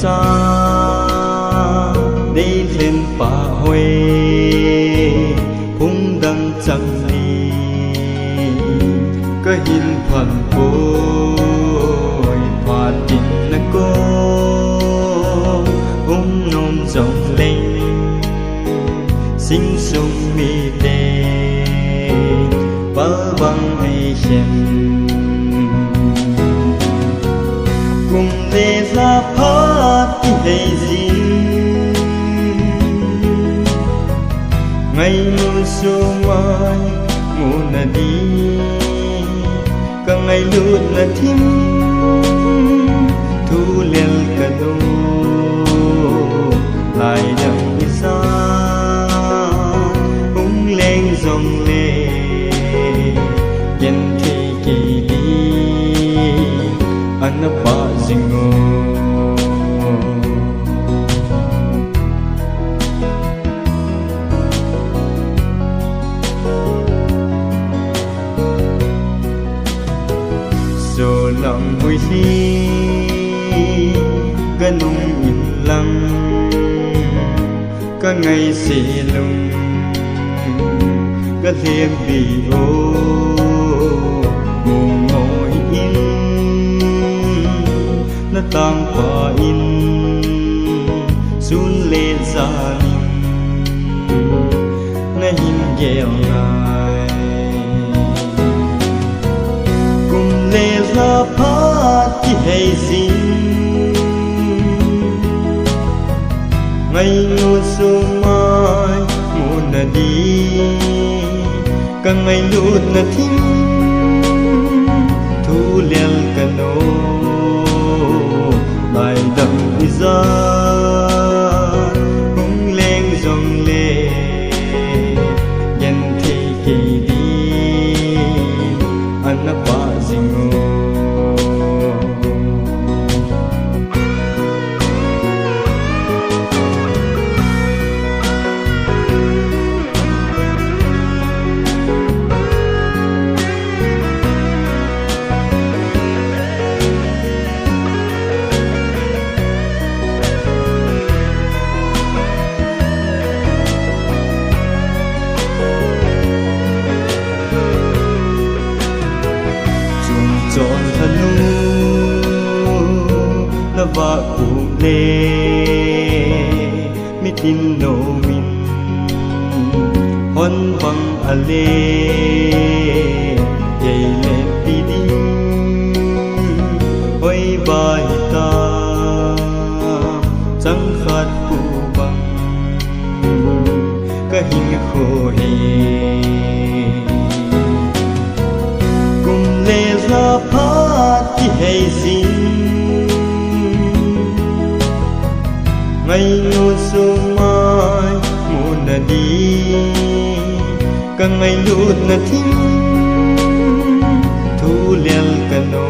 cha đi lên bà huê hung đăng chẳng đi có hin phần bôi và tình là cô hung nôm rộng lên sinh sung mi đê bờ băng hay xem cùng lê ra phát hay gì ngày mùa xuân mai mùa nà đi cả ngày lụt nà thím thu lên cả đô lại đằng xa hung lên dòng lệ nhân thì kỳ đi anh ba zingo so lòng vui khi gần nung nhìn lăng cả ngày xì lùng cả liêm bị ô ngủ ngồi in nó tăng qua in sun lên ra nó hin gheo ngài cùng lê ra phát chỉ hay gì ngày mùa xuân mai mùa nà đi cả ngày lụt nà thím thu lên cả nô lại đậm ra hung lên dòng lệ nhân thì kỳ đi anh ba zingo tròn thân nó vạ cụ lê mi tin nô min hon băng a lê dây lệ đi đi ôi bài ta chẳng khát cụ băng cả hình khô hề cùng lê ra phát chỉ hay gì ngày mùa xuân mai mùa nà đi cả ngày lụt nà thím thu lên cả nô